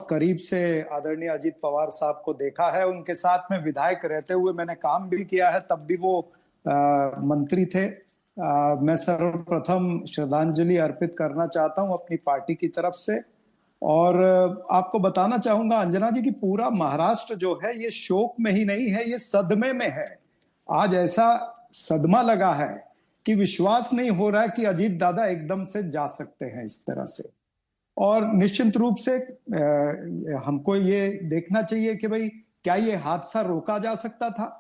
करीब से आदरणीय अजीत पवार साहब को देखा है। उनके साथ में विधायक रहते हुए मैंने काम भी किया है, तब भी वो मंत्री थे। मैं सर्वप्रथम श्रद्धांजलि अर्पित करना चाहता हूं अपनी पार्टी की तरफ से। और आपको बताना चाहूंगा अंजना जी कि पूरा महाराष्ट्र जो है ये शोक में ही नहीं है, ये सदमे में है। आज ऐसा सदमा लगा है कि विश्वास नहीं हो रहा है कि अजीत दादा एकदम से जा सकते हैं इस तरह से। और निश्चित रूप से हमको ये देखना चाहिए कि भाई क्या ये हादसा रोका जा सकता था,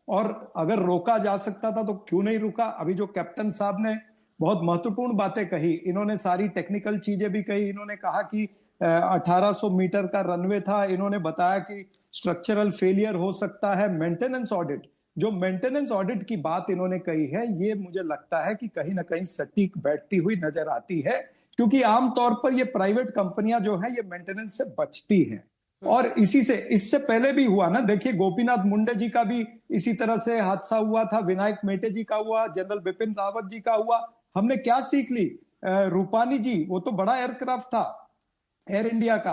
और अगर रोका जा सकता था तो क्यों नहीं रुका। अभी जो कैप्टन साहब ने बहुत महत्वपूर्ण बातें कही, इन्होंने सारी टेक्निकल चीजें भी कही। इन्होंने कहा कि 1800 मीटर का रनवे था। इन्होंने बताया कि स्ट्रक्चरल फेलियर हो सकता है। मेंटेनेंस ऑडिट, जो मेंटेनेंस ऑडिट की बात इन्होंने कही है, ये मुझे लगता है कि कहीं ना कहीं सटीक बैठती हुई नजर आती है, क्योंकि आमतौर पर ये प्राइवेट कंपनियां जो है ये मेंटेनेंस से बचती हैं। और इसी से इससे पहले भी हुआ ना, देखिए गोपीनाथ मुंडे जी का भी इसी तरह से हादसा हुआ था, विनायक मेटे जी का हुआ, जनरल बिपिन रावत जी का हुआ। हमने क्या सीख ली? रूपानी जी, वो तो बड़ा एयरक्राफ्ट था एयर इंडिया का।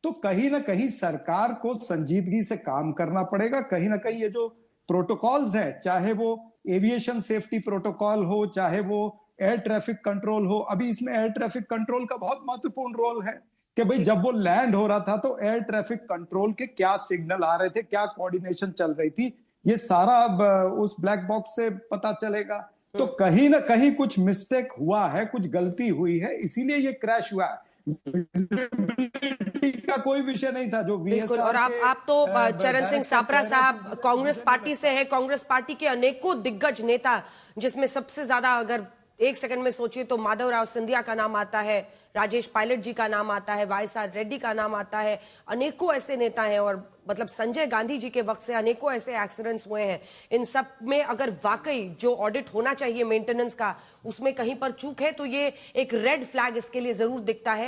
तो कहीं ना कहीं सरकार को संजीदगी से काम करना पड़ेगा। कहीं ना कहीं ये जो प्रोटोकॉल्स हैं, चाहे वो एविएशन सेफ्टी प्रोटोकॉल हो, चाहे वो एयर ट्रैफिक कंट्रोल हो, अभी इसमें एयर ट्रैफिक कंट्रोल का बहुत महत्वपूर्ण रोल है कि भाई जब वो लैंड हो रहा था तो एयर ट्रैफिक कंट्रोल के क्या सिग्नल आ रहे थे, क्या कोऑर्डिनेशन चल रही थी, ये सारा अब उस ब्लैक बॉक्स से पता चलेगा। तो कहीं ना कहीं कुछ मिस्टेक हुआ है, कुछ गलती हुई है, इसीलिए ये क्रैश हुआ है। विजिबिलिटी का कोई विषय नहीं था जो बिल्कुल। और वीएसआर आप तो चरण सिंह सापरा साहब के कांग्रेस पार्टी से है। कांग्रेस पार्टी के अनेकों दिग्गज नेता, जिसमें सबसे ज्यादा अगर एक सेकंड में सोचिए तो माधवराव सिंधिया का नाम आता है, राजेश पायलट जी का नाम आता है, वाईएसआर रेड्डी का नाम आता है, अनेकों ऐसे नेता हैं। और मतलब संजय गांधी जी के वक्त से अनेकों ऐसे एक्सीडेंट्स हुए हैं। इन सब में अगर वाकई जो ऑडिट होना चाहिए मेंटेनेंस का, उसमें कहीं पर चूक है तो ये एक रेड फ्लैग इसके लिए जरूर दिखता है।